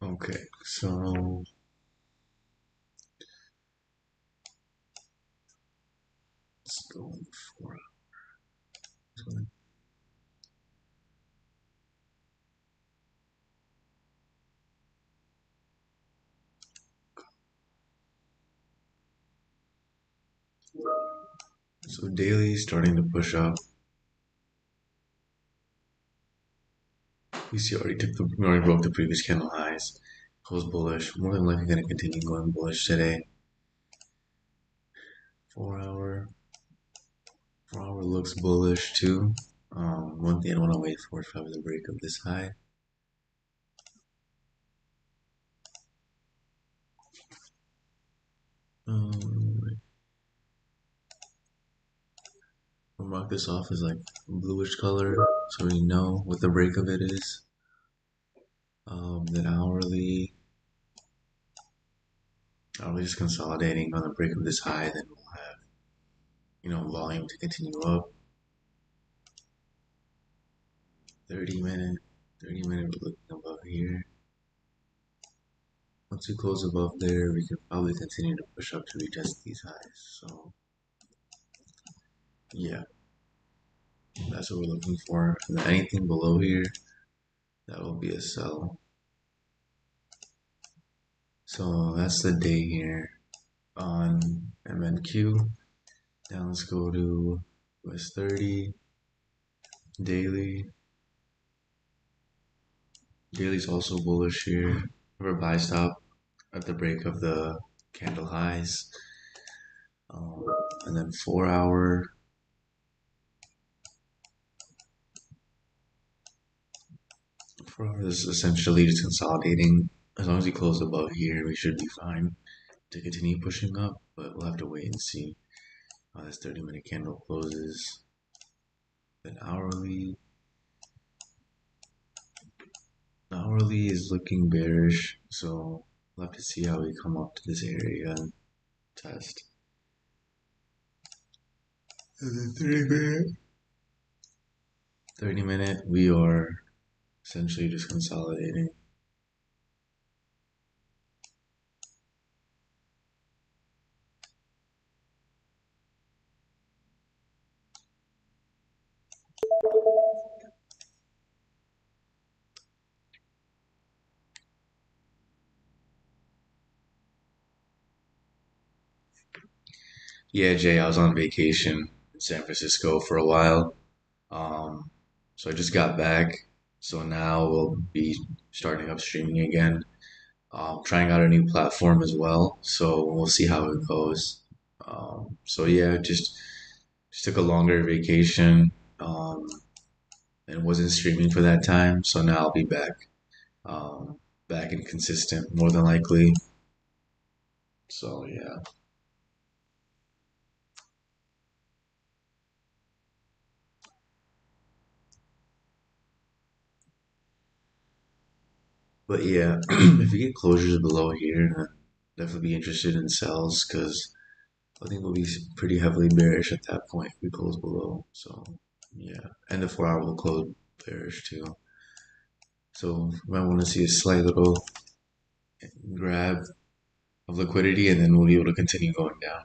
Okay, so let's go for so daily starting to push up. We see we already broke the previous candle highs. Close bullish. More than likely going to continue going bullish today. 4 hour. 4 hour looks bullish too. One thing I want to wait for is probably the break of this high. We'll mark this off as like bluish color so we know what the break of it is. Then hourly just consolidating on the break of this high, then we'll have volume to continue up. 30 minute, 30 minute we're looking above here. Once we close above there, we can probably continue to push up to retest these highs. So yeah, that's what we're looking for. And then anything below here, that will be a sell. So that's the day here on MNQ. Now let's go to US 30 daily. Daily's also bullish here. Have a buy stop at the break of the candle highs. Um, and then 4 hour. 4 hour is essentially just consolidating. As long as we close above here, we should be fine to continue pushing up. But we'll have to wait and see how this 30-minute candle closes. Then hourly is looking bearish, so we'll have to see how we come up to this area and test. And then 30 minute, we are essentially just consolidating. Yeah, Jay, I was on vacation in San Francisco for a while. Um, so I just got back. So now we'll be starting up streaming again. Trying out a new platform as well. So we'll see how it goes. So yeah, just took a longer vacation. And wasn't streaming for that time. So now I'll be back. Back and consistent more than likely. So yeah. But yeah, if you get closures below here, then definitely be interested in sells because I think we'll be pretty heavily bearish at that point if we close below. So yeah, and the 4 hour will close bearish too. So you might want to see a slight little grab of liquidity, and then we'll be able to continue going down.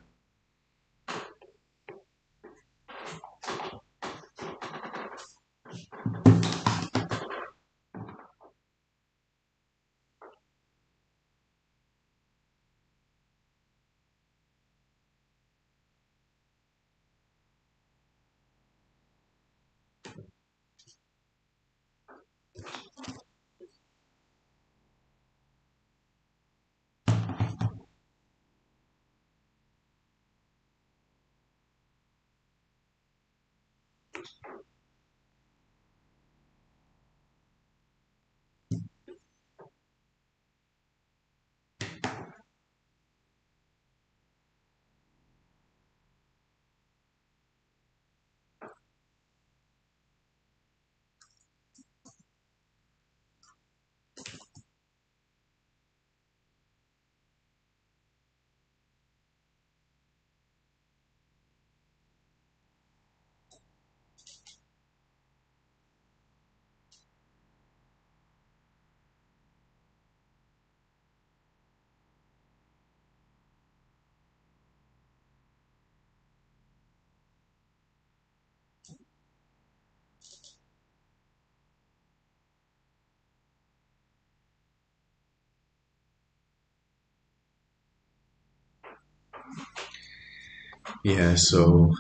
Yeah, so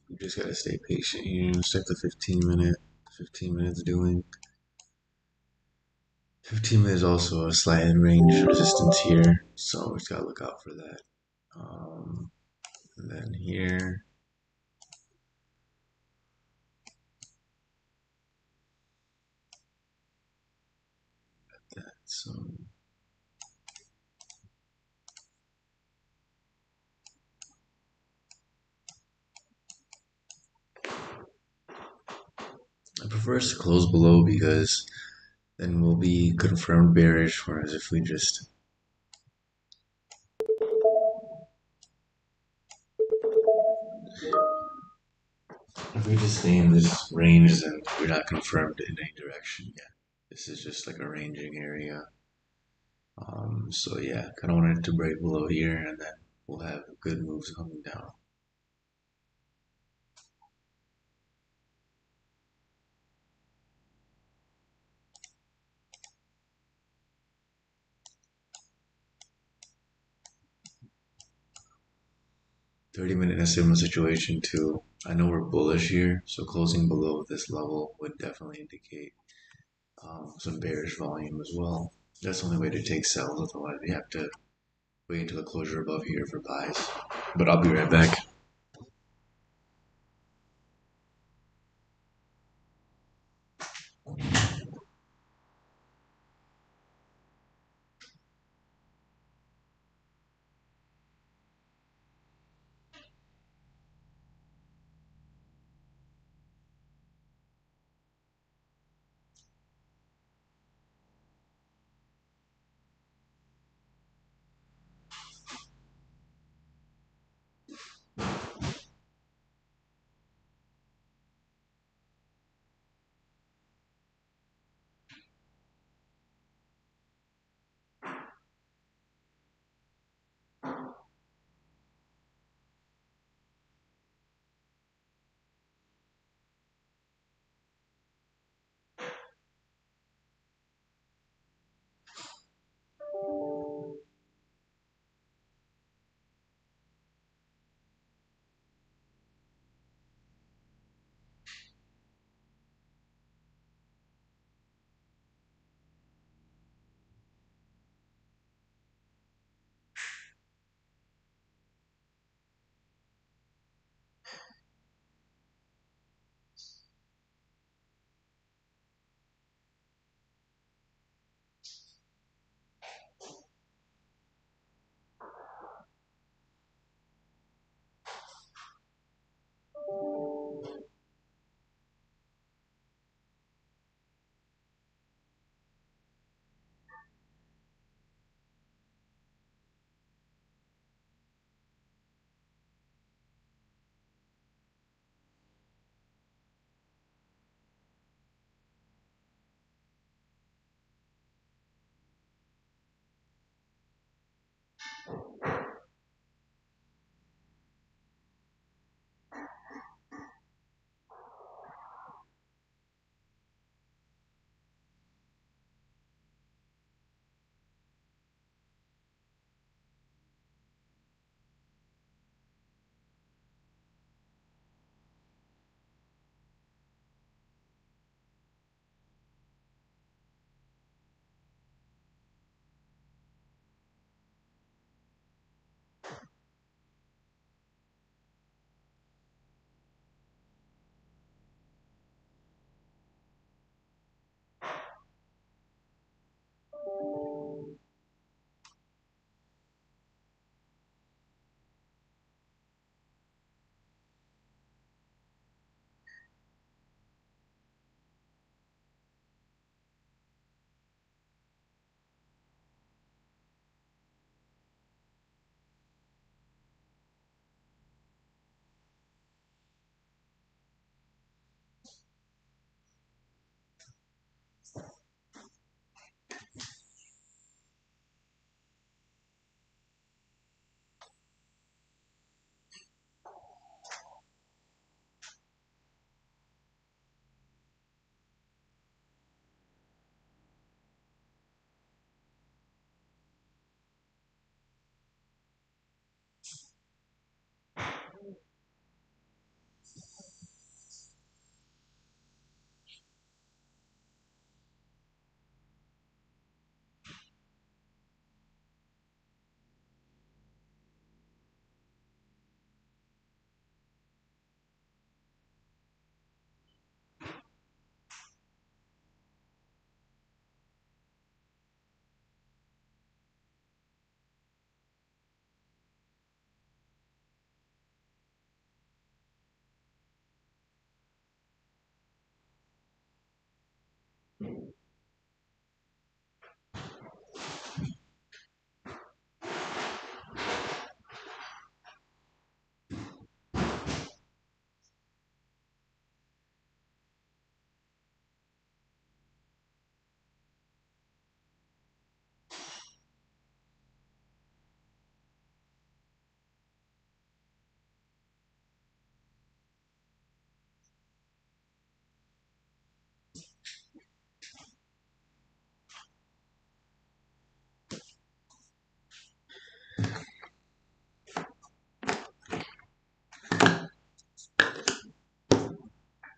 you just gotta stay patient. You know, start the 15 minutes doing. 15 minutes also a slight range resistance here, so we just gotta look out for that. And then here, so I prefer us to close below because then we'll be confirmed bearish, whereas if we just stay in this range, then we're not confirmed in any direction yet. This is just like a ranging area. So yeah, kind of wanted to break below here, and then we'll have good moves coming down. 30-minute in a similar situation too. I know we're bullish here, so closing below this level would definitely indicate some bearish volume as well. That's the only way to take sells, otherwise we have to wait until the closure above here for buys. But I'll be right back.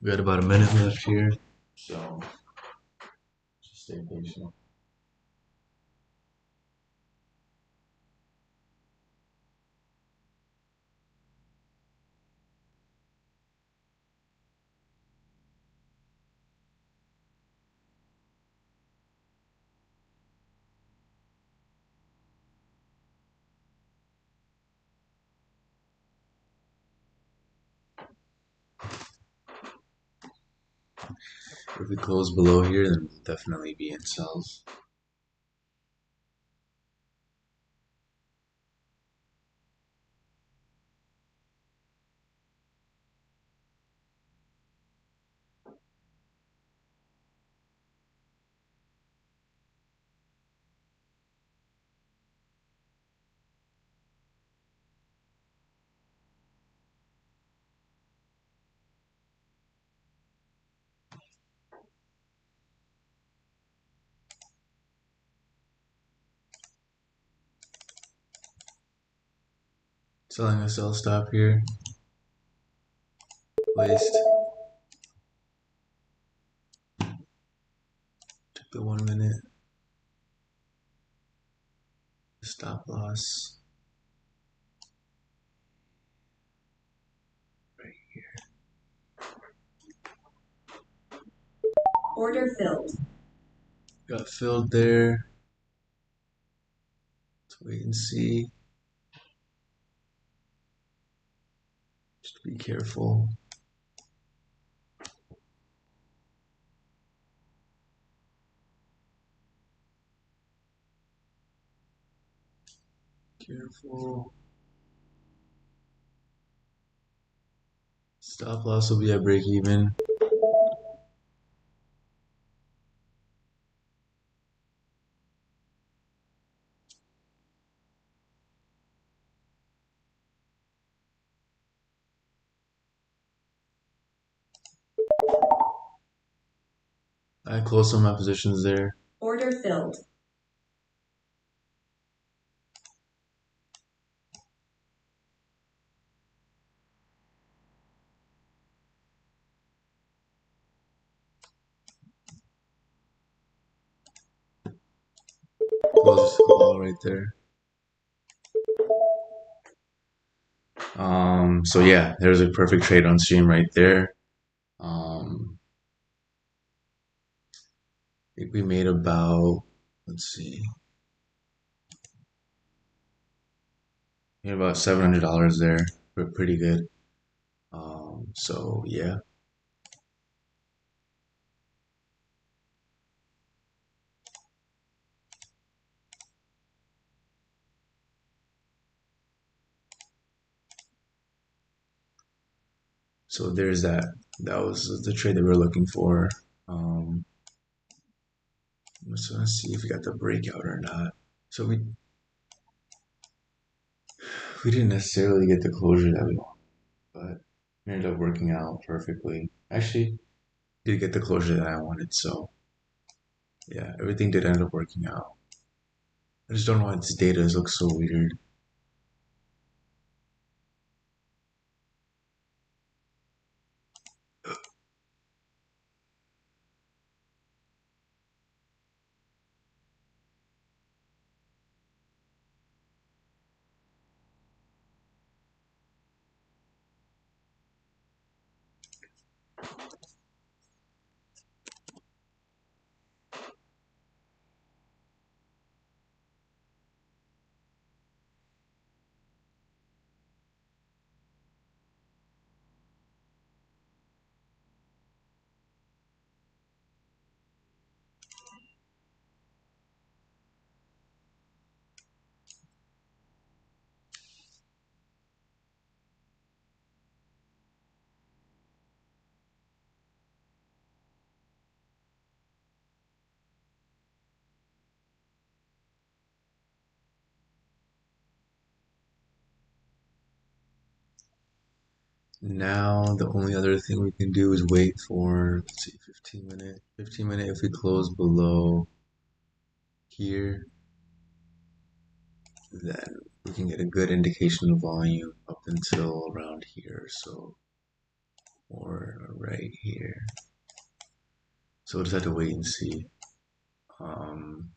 We got about a minute left here, so just stay patient. If we close below here, then we'll definitely be in sells. Selling a sell stop here, placed. Took the 1 minute stop loss right here. Order filled. Got filled there. Let's wait and see. Just be careful. Careful. Stop loss will be at break even. I closed some of my positions there. Order filled. Close this call right there. So yeah, there's a perfect trade on stream right there. I think we made about, let's see, made about $700 there. We're pretty good. So yeah. So there's that. That was the trade that we are looking for. Let's see if we got the breakout or not. So we didn't necessarily get the closure that we want, but it ended up working out perfectly. Actually, did get the closure that I wanted. So yeah, everything did end up working out. I just don't know why this data looks so weird. Now the only other thing we can do is wait for, let's see, 15 minute. 15 minute if we close below here, then we can get a good indication of volume up until around here. So or right here. So we'll just have to wait and see. Um,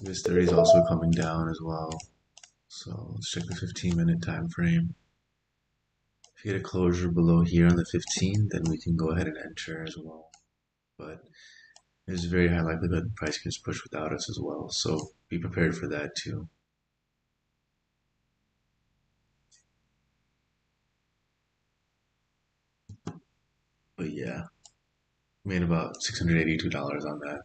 this 30 is also coming down as well. So let's check the 15-minute time frame. If you get a closure below here on the 15, then we can go ahead and enter as well. But there's a very high likelihood the price gets pushed without us as well. So be prepared for that too. But yeah, made about $682 on that.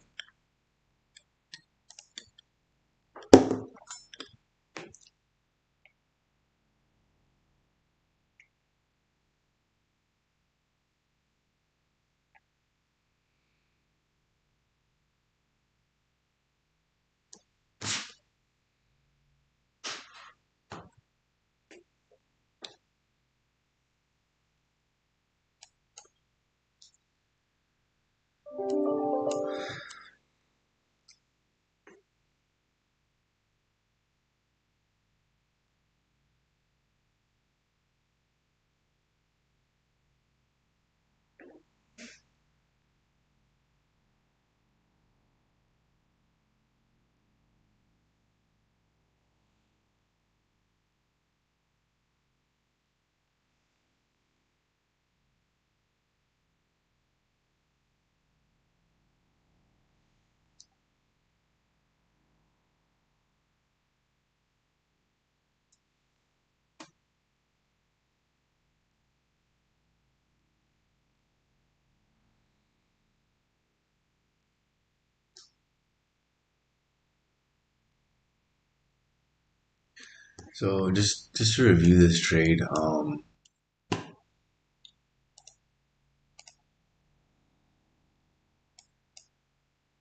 So just to review this trade,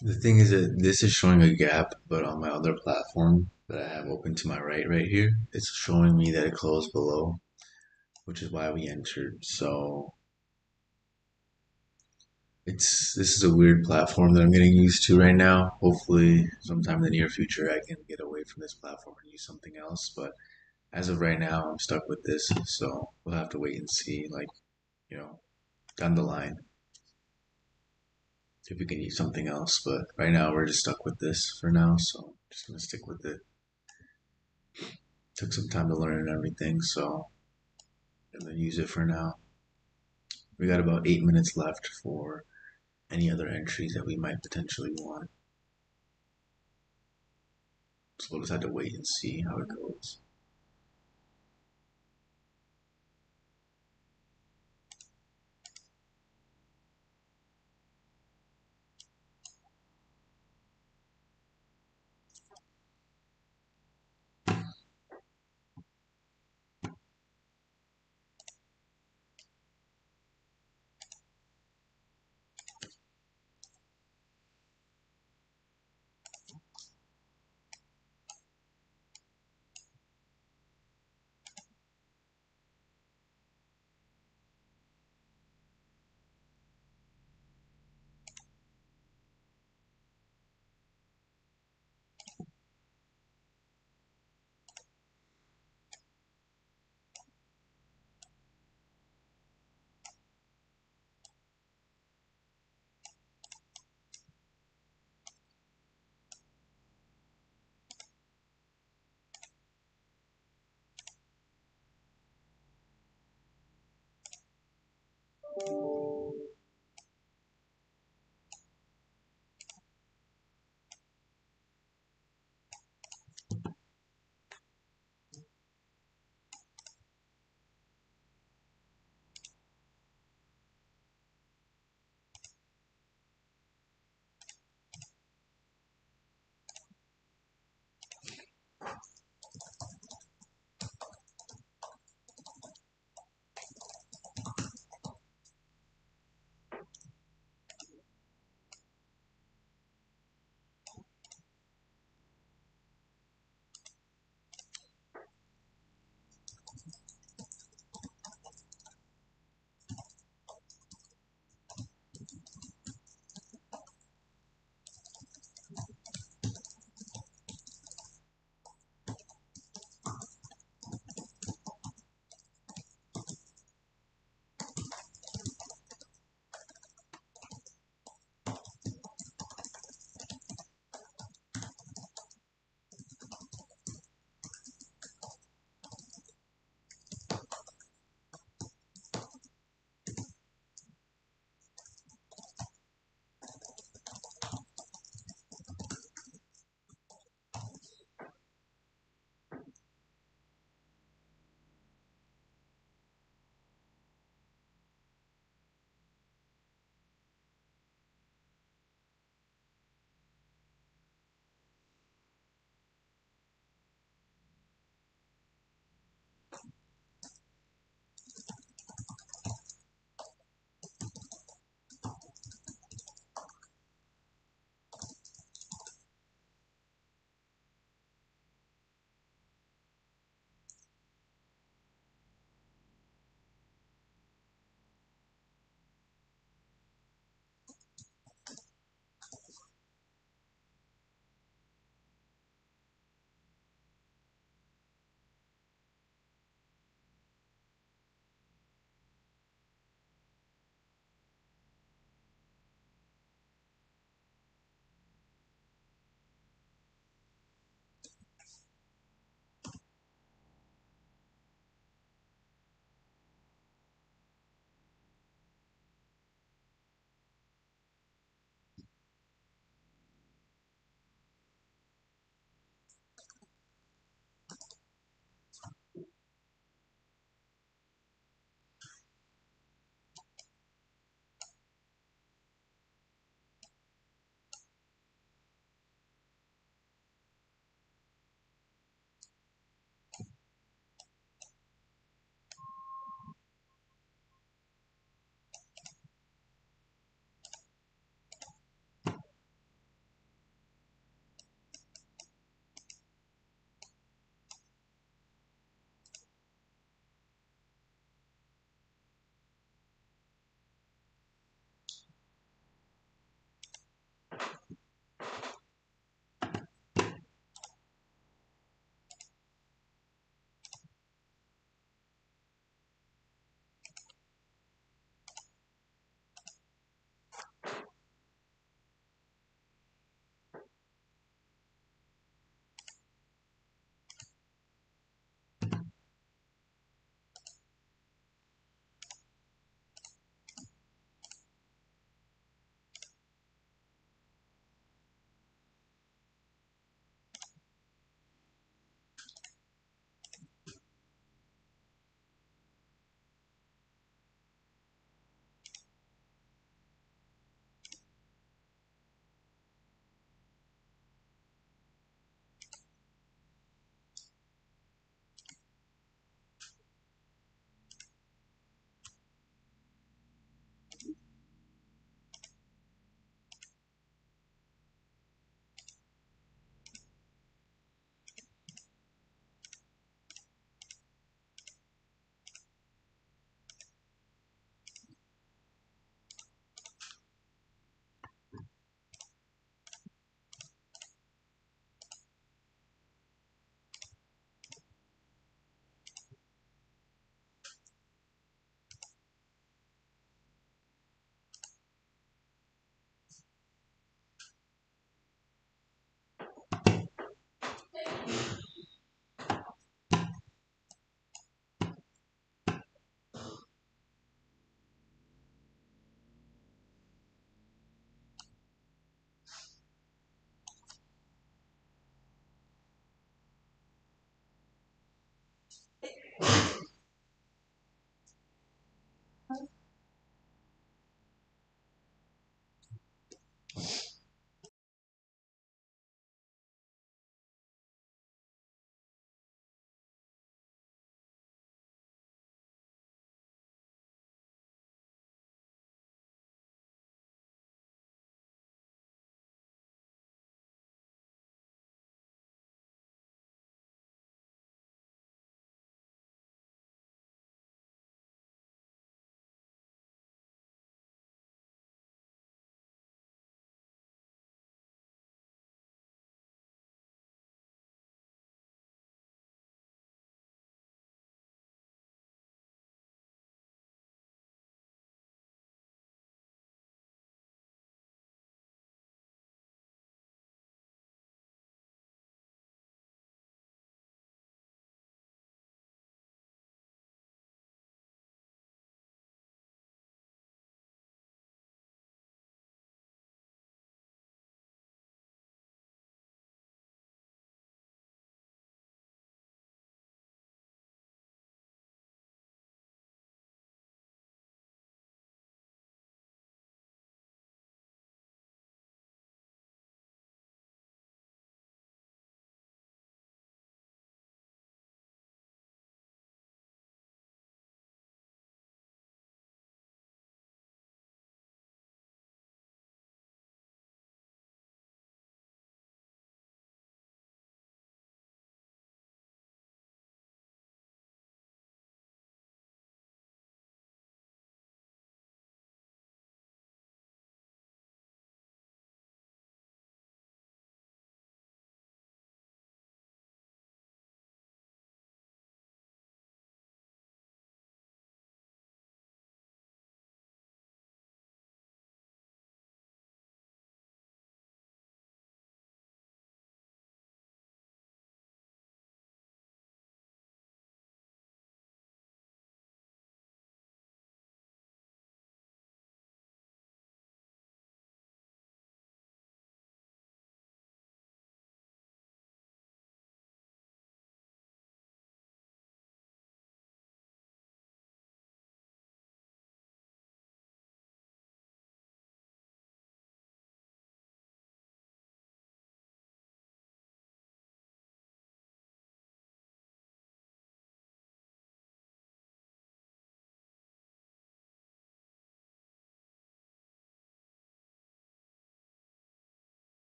the thing is that this is showing a gap, but on my other platform that I have open to my right here, it's showing me that it closed below, which is why we entered. So this is a weird platform that I'm getting used to right now. Hopefully, sometime in the near future, I can get away from this platform and use something else. But as of right now, I'm stuck with this. So we'll have to wait and see, like, you know, down the line if we can use something else. But right now, we're just stuck with this for now. So I'm just gonna stick with it. Took some time to learn and everything, so I'm gonna use it for now. We got about 8 minutes left for any other entries that we might potentially want. So we'll just have to wait and see how it goes.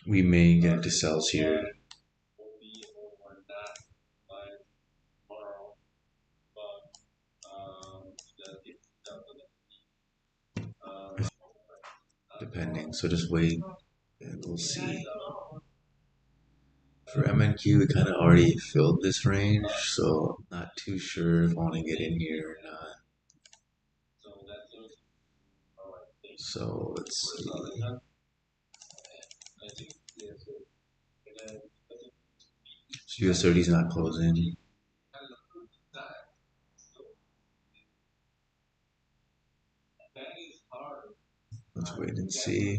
we may get into sells here. Depending. So just wait and we'll see. For MNQ, we kind of already filled this range, so I'm not too sure if I want to get in here or not. So let's see. So US30 is not closing. Let's wait and see.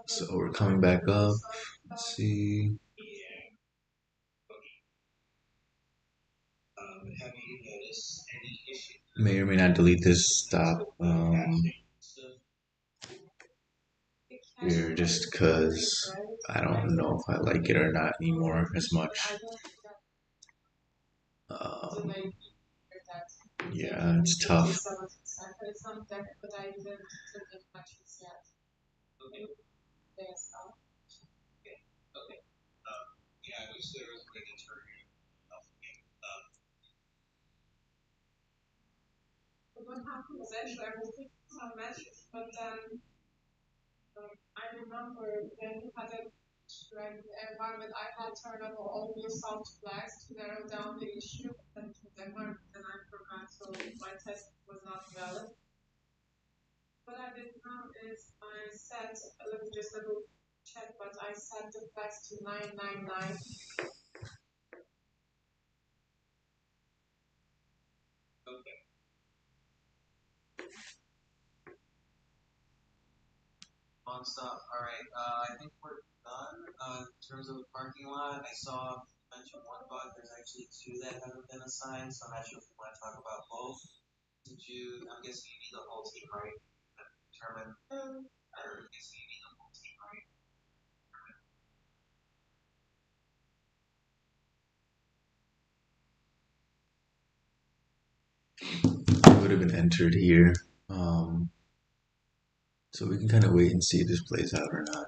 So we're coming back up. Let's see. May or may not delete this stop here just because I don't know if I like it or not anymore as much. Um, yeah, it's tough. It would have been entered here. So we can kind of wait and see if this plays out or not.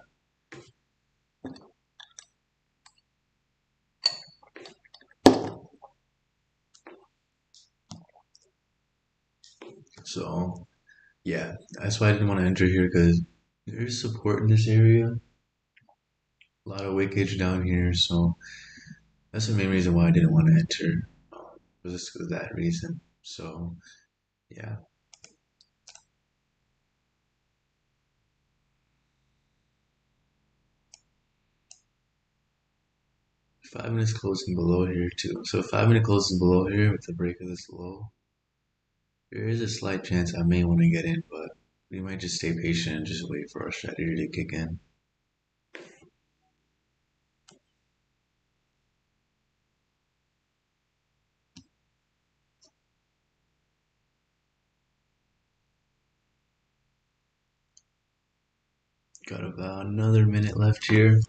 So yeah, that's why I didn't want to enter here because there's support in this area. A lot of wickage down here, so that's the main reason why I didn't want to enter. Was just for that reason. So yeah, 5 minutes closing below here too. So 5 minute closing below here with the break of this low. There is a slight chance I may want to get in, but we might just stay patient and just wait for our strategy to kick in. Got about another minute left here.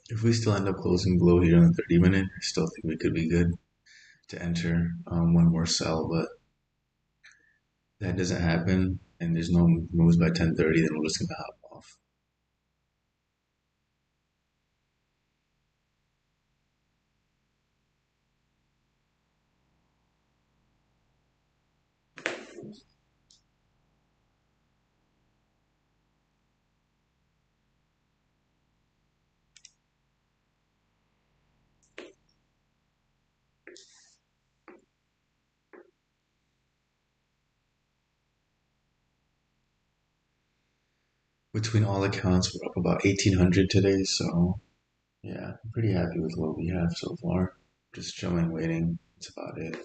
If we still end up closing below here on the 30-minute, I still think we could be good to enter one more sell, but that doesn't happen and there's no moves by 10:30, then we're just gonna hop off. Between all accounts, we're up about 1,800 today, so yeah, I'm pretty happy with what we have so far. Just chilling, waiting. That's about it.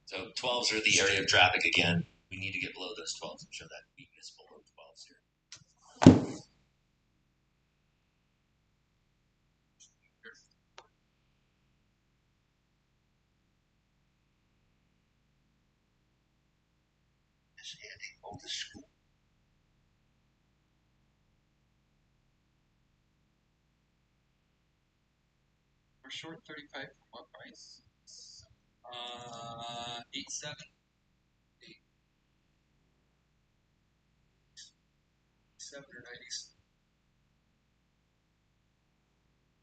So 12s are the area of traffic again. We need to get below those 12s and show that weakness below 12s here. We're short 35 from what price? 87, 87 or 90.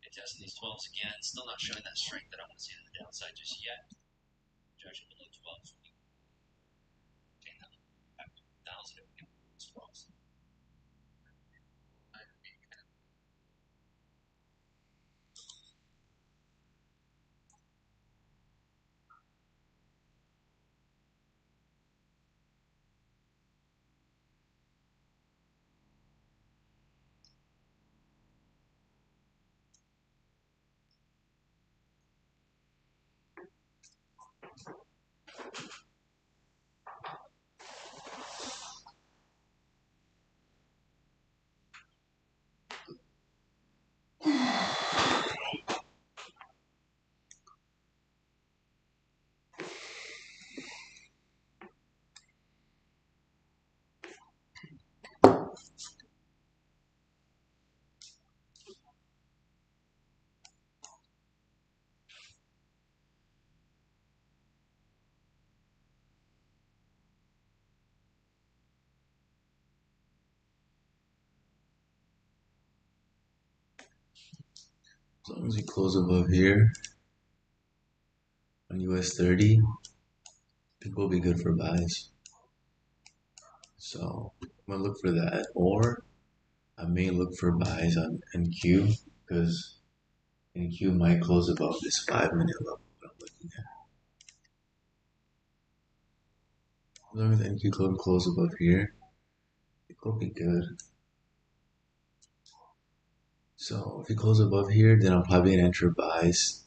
Testing these 12s again. Still not showing that strength that I want to see on the downside just yet. Rejection below 12s. As long as we close above here on US 30, I think we'll be good for buys. So I'm gonna look for that, or I may look for buys on NQ because NQ might close above this 5 minute level that I'm looking at. As long as NQ can close above here, it will be good. So if it closes above here, then I'll probably enter buys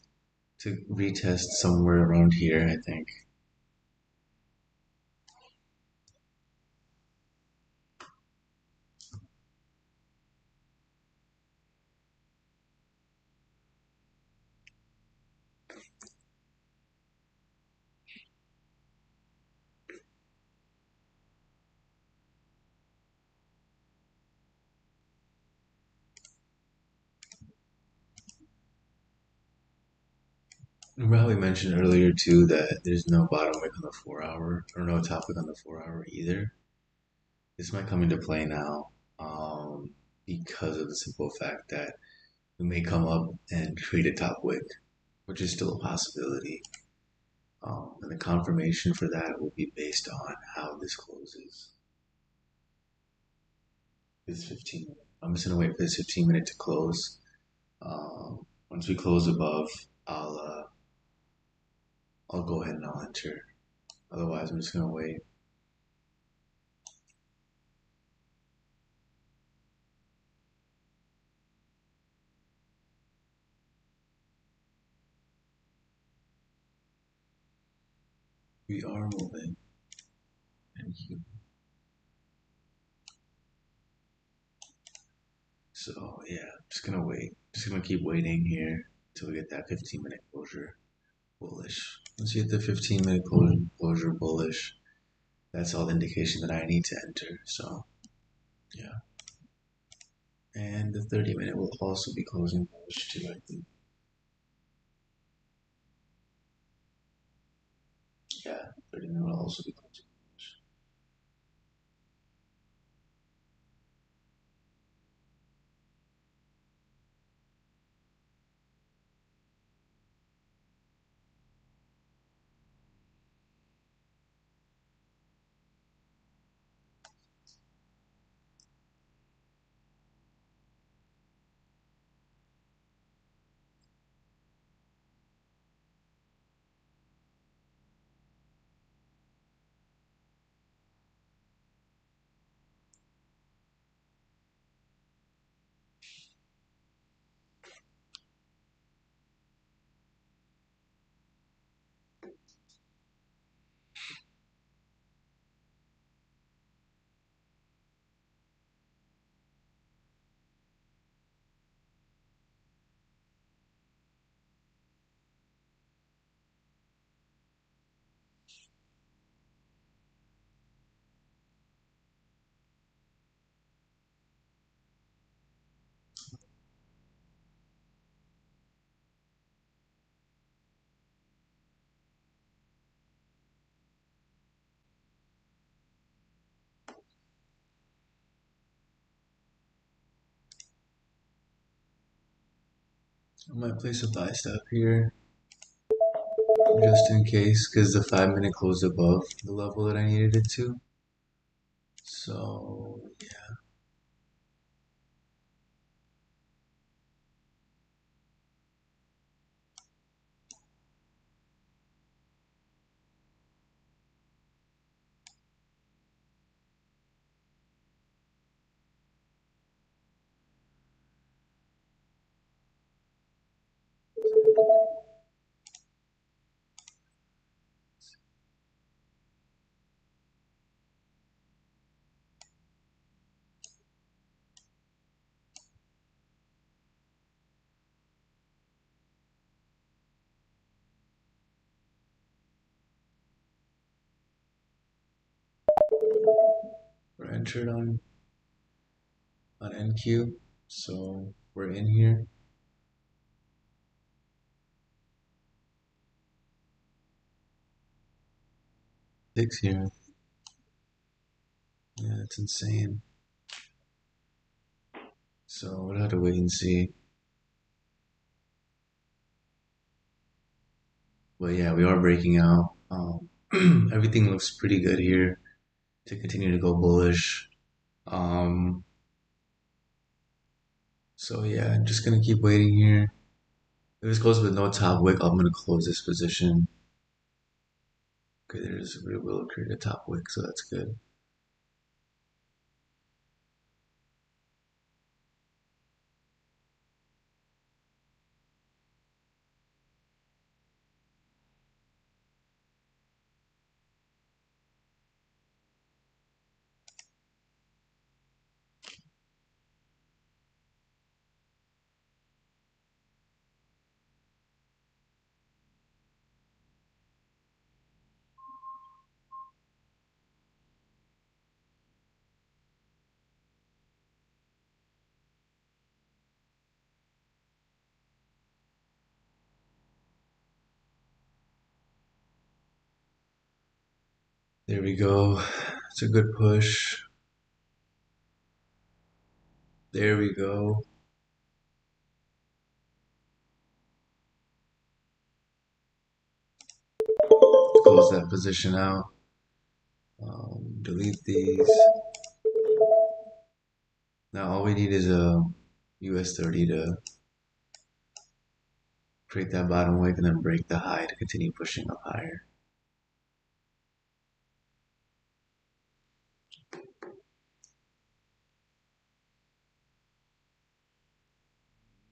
to retest somewhere around here, I think. Probably mentioned earlier too that there's no bottom wick on the 4 hour or no top wick on the 4 hour either. This might come into play now because of the simple fact that we may come up and create a top wick, which is still a possibility. And the confirmation for that will be based on how this closes. This 15 minute. I'm just gonna wait for this 15 minute to close. Once we close above, I'll go ahead and I'll enter. Otherwise, I'm just gonna wait. We are moving. So yeah, just gonna wait. Just gonna keep waiting here until we get that 15 minute closure bullish. Once you get the 15 minute closure bullish, that's all the indication that I need to enter. So yeah. And the 30 minute will also be closing bullish too, I think. Yeah, 30 minute will also be closing bullish. I might place a buy step here just in case, because the 5 minute closed above the level that I needed it to. So we're entered on NQ, so we're in here. Six here. Yeah, it's insane. So we'll have to wait and see. But yeah, we are breaking out. Everything looks pretty good here to continue to go bullish. Um, so yeah, I'm just gonna keep waiting here. If this goes with no top wick, I'm gonna close this position. Okay, we will create a top wick, so that's good. There we go. It's a good push. There we go. Close that position out. Delete these. Now all we need is a US 30 to create that bottom wick and then break the high to continue pushing up higher.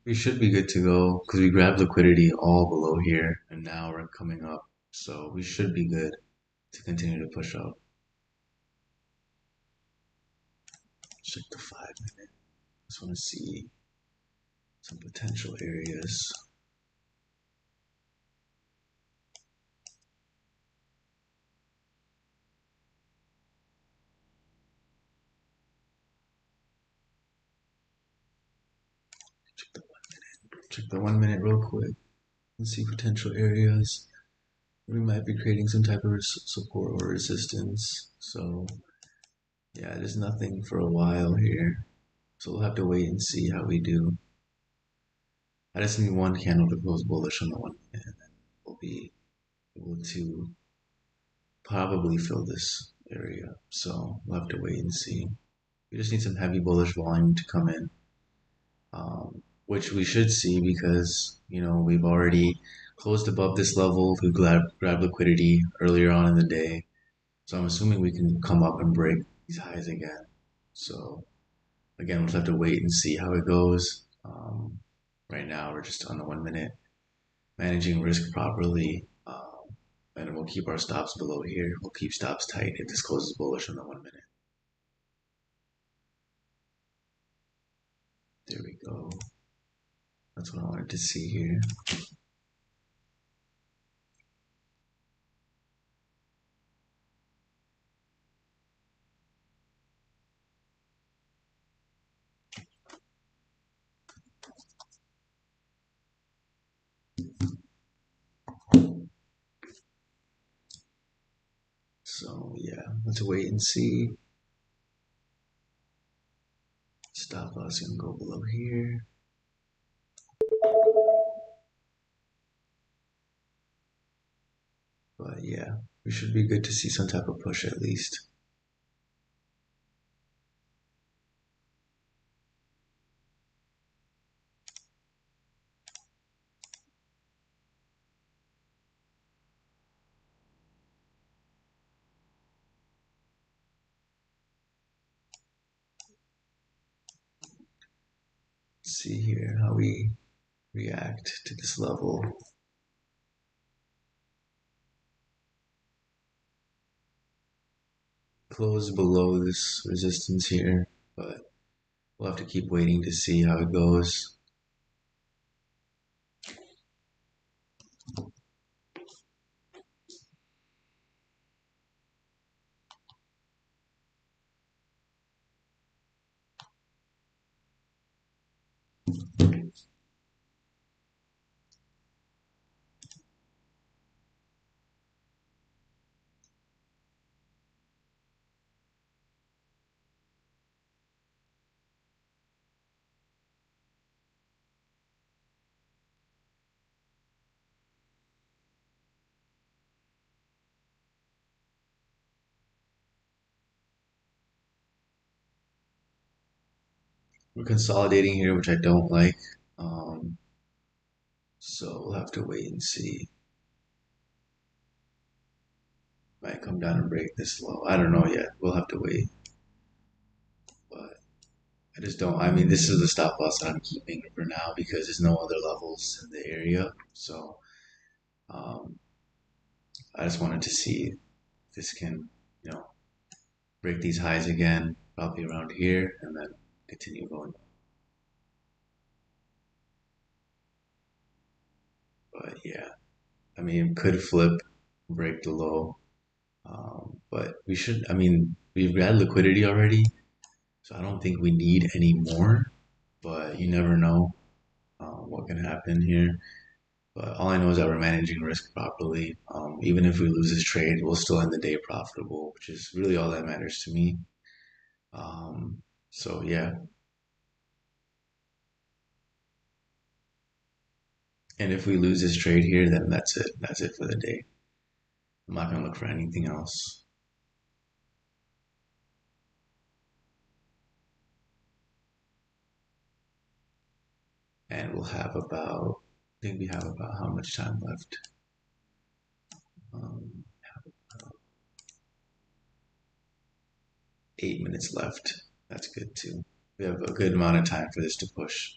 We should be good to go because we grabbed liquidity all below here and now we're coming up. So we should be good to continue to push up. Check the 5 minute. Just want to see some potential areas. Check the 1 minute real quick and see potential areas. We might be creating some type of support or resistance. So yeah, there's nothing for a while here. So we'll have to wait and see how we do. I just need one candle to close bullish on the 1 minute, and then we'll be able to probably fill this area. So we'll have to wait and see. We just need some heavy bullish volume to come in, which we should see because we've already closed above this level. We grabbed liquidity earlier on in the day, so I'm assuming we can come up and break these highs again. So again, we'll have to wait and see how it goes. Right now, we're just on the 1 minute, managing risk properly, and we'll keep our stops below here. We'll keep stops tight if this closes bullish on the 1 minute. There we go. That's what I wanted to see here. So yeah, let's wait and see. Stop loss gonna go below here. But yeah, we should be good to see some type of push at least. see here how we react to this level. Close below this resistance here, but we'll have to keep waiting to see how it goes. We're consolidating here, which I don't like. Um, so we'll have to wait and see. Might come down and break this low. I don't know yet. We'll have to wait. But I just don't. I mean, this is the stop loss that I'm keeping for now because there's no other levels in the area. So um, I just wanted to see if this can, you know, break these highs again, probably around here, and then continue going. But yeah, I mean, could flip, break the low. But we should. I mean, we've had liquidity already, so I don't think we need any more. But you never know what can happen here. But all I know is that we're managing risk properly. Even if we lose this trade, we'll still end the day profitable, which is really all that matters to me. Um, so yeah, and if we lose this trade here, then that's it. That's it for the day. I'm not gonna look for anything else. And we'll have about, I think we have about how much time left? Um, 8 minutes left. That's good too. We have a good amount of time for this to push.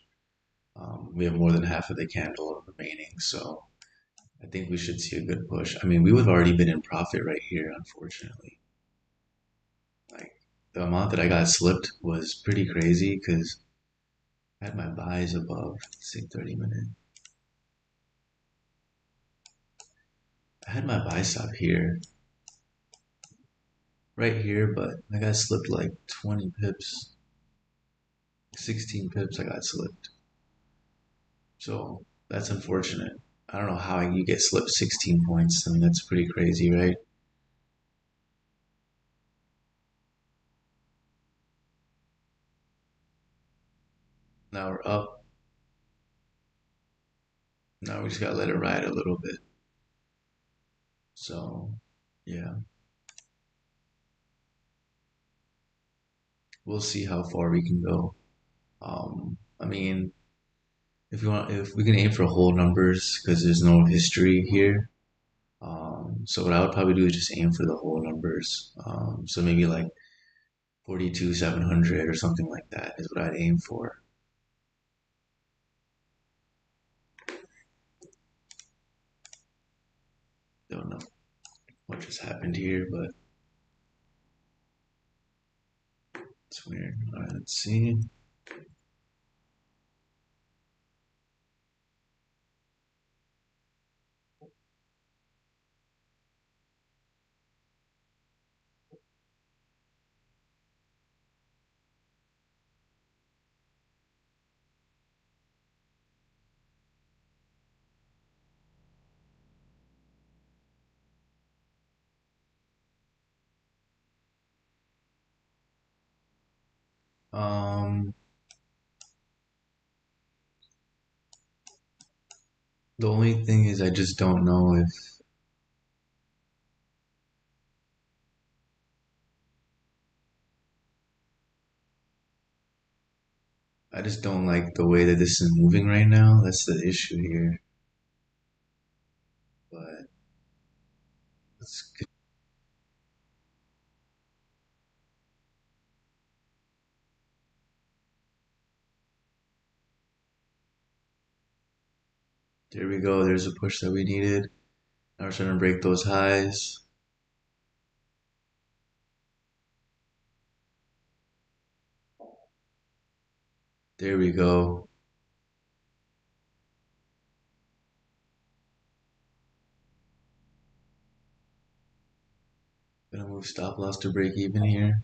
We have more than half of the candle remaining, so I think we should see a good push. I mean, we would have already been in profit right here, unfortunately. Like the amount that I got slipped was pretty crazy because I had my buys above, say 30 minute. I had my buy stop here, right here, but I got slipped like 20 pips, 16 pips. I got slipped. So that's unfortunate. I don't know how you get slipped 16 points. I mean, that's pretty crazy, right? Now we're up. Now we just gotta let it ride a little bit. So, yeah, we'll see how far we can go. I mean, if we can aim for whole numbers because there's no history here. So what I would probably do is just aim for the whole numbers. So maybe like 42, 700 or something like that is what I'd aim for. Don't know what just happened here, but it's weird. All right, let's see. Um, the only thing is I just don't know if I just don't like the way that this is moving right now. That's the issue here. But let's There we go. There's a push that we needed. Now we're starting to break those highs. There we go. Gonna move stop loss to break even here.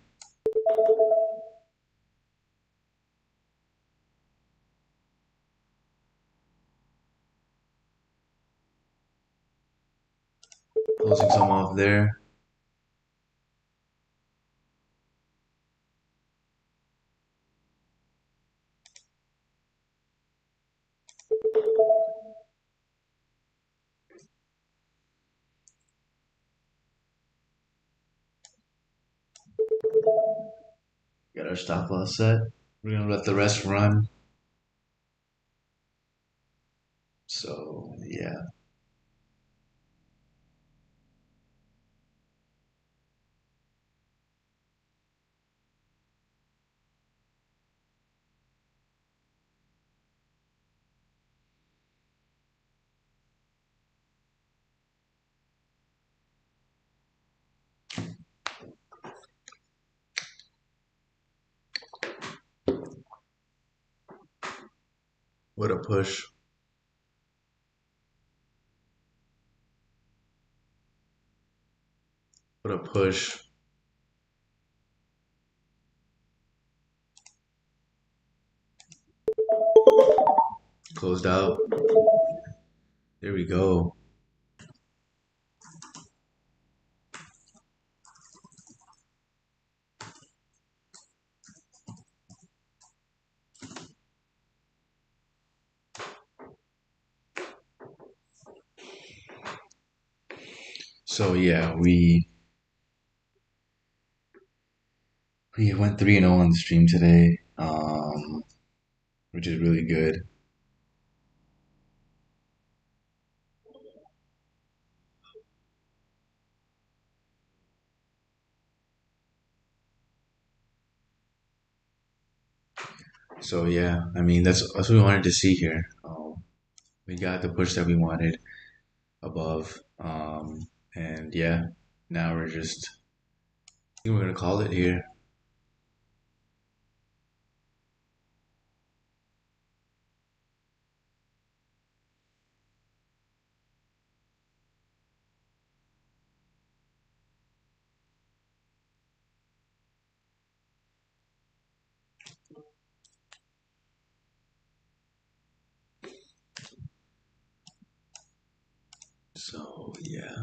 Closing some off there. Got our stop loss set. We're gonna let the rest run. So yeah. What a push. What a push. Closed out. There we go. So yeah, we went 3-0 on the stream today, which is really good. So yeah, I mean that's what we wanted to see here. We got the push that we wanted above, and yeah, now we're just I think we're gonna call it here. So yeah,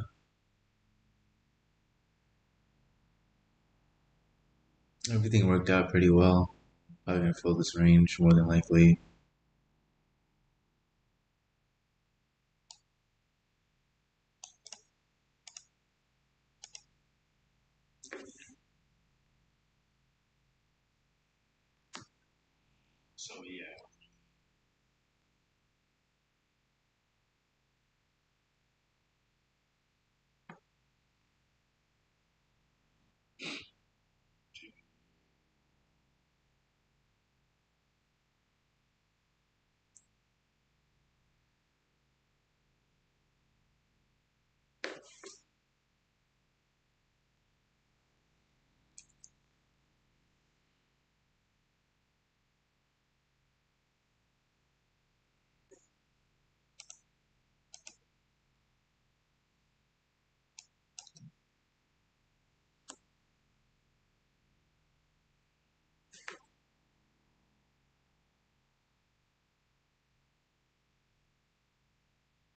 everything worked out pretty well. Probably gonna fill this range more than likely. So yeah.